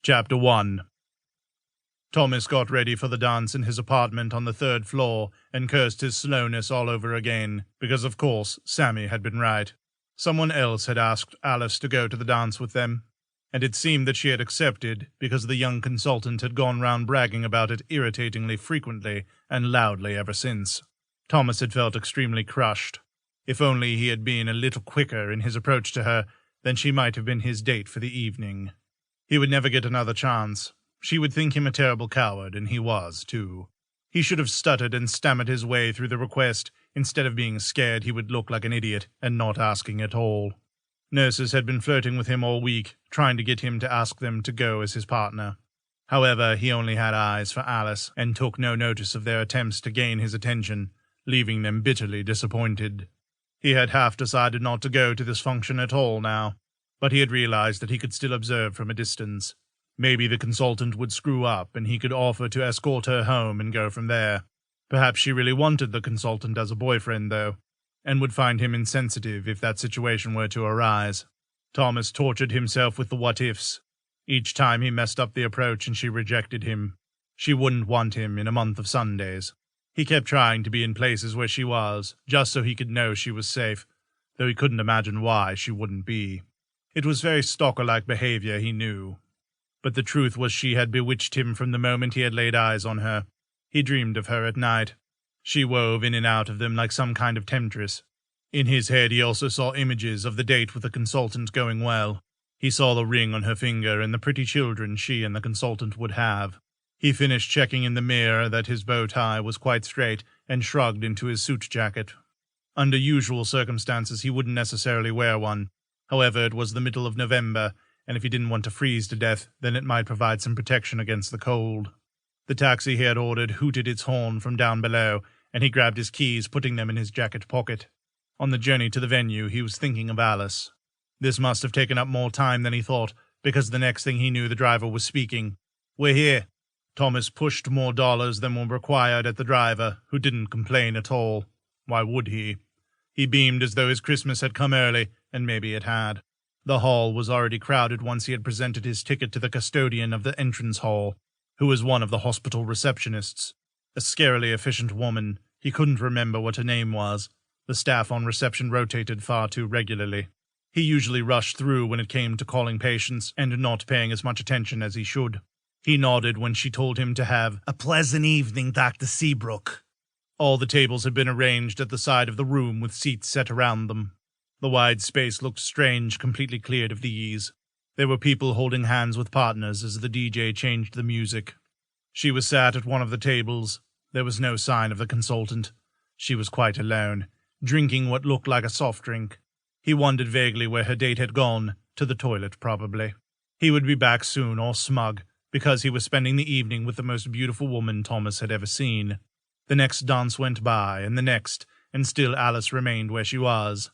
Chapter 1. Thomas got ready for the dance in his apartment on the 3rd floor and cursed his slowness all over again, because of course Sammy had been right. Someone else had asked Alice to go to the dance with them, and it seemed that she had accepted because the young consultant had gone round bragging about it irritatingly frequently and loudly ever since. Thomas had felt extremely crushed. If only he had been a little quicker in his approach to her, then she might have been his date for the evening. He would never get another chance. She would think him a terrible coward, and he was, too. He should have stuttered and stammered his way through the request, instead of being scared he would look like an idiot and not asking at all. Nurses had been flirting with him all week, trying to get him to ask them to go as his partner. However, he only had eyes for Alice, and took no notice of their attempts to gain his attention, leaving them bitterly disappointed. He had half decided not to go to this function at all now, but he had realized that he could still observe from a distance. Maybe the consultant would screw up and he could offer to escort her home and go from there. Perhaps she really wanted the consultant as a boyfriend, though, and would find him insensitive if that situation were to arise. Thomas tortured himself with the what-ifs. Each time he messed up the approach and she rejected him. She wouldn't want him in a month of Sundays. He kept trying to be in places where she was, just so he could know she was safe, though he couldn't imagine why she wouldn't be. It was very stalker-like behavior, he knew. But the truth was she had bewitched him from the moment he had laid eyes on her. He dreamed of her at night. She wove in and out of them like some kind of temptress. In his head he also saw images of the date with the consultant going well. He saw the ring on her finger and the pretty children she and the consultant would have. He finished checking in the mirror that his bow tie was quite straight and shrugged into his suit jacket. Under usual circumstances he wouldn't necessarily wear one. However, it was the middle of November, and if he didn't want to freeze to death, then it might provide some protection against the cold. The taxi he had ordered hooted its horn from down below, and he grabbed his keys, putting them in his jacket pocket. On the journey to the venue, he was thinking of Alice. This must have taken up more time than he thought, because the next thing he knew the driver was speaking. "We're here." Thomas pushed more dollars than were required at the driver, who didn't complain at all. Why would he? He beamed as though his Christmas had come early, and maybe it had. The hall was already crowded once he had presented his ticket to the custodian of the entrance hall, who was one of the hospital receptionists. A scarily efficient woman. He couldn't remember what her name was. The staff on reception rotated far too regularly. He usually rushed through when it came to calling patients and not paying as much attention as he should. He nodded when she told him to have a pleasant evening, Dr. Seabrook. All the tables had been arranged at the side of the room with seats set around them. The wide space looked strange, completely cleared of these. There were people holding hands with partners as the DJ changed the music. She was sat at one of the tables. There was no sign of the consultant. She was quite alone, drinking what looked like a soft drink. He wondered vaguely where her date had gone, to the toilet probably. He would be back soon, all smug, because he was spending the evening with the most beautiful woman Thomas had ever seen. The next dance went by, and the next, and still Alice remained where she was.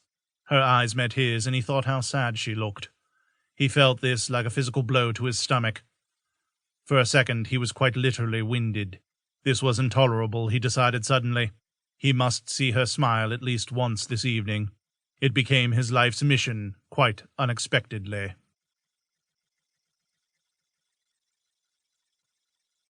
Her eyes met his, and he thought how sad she looked. He felt this like a physical blow to his stomach. For a second he was quite literally winded. This was intolerable, he decided suddenly. He must see her smile at least once this evening. It became his life's mission, quite unexpectedly.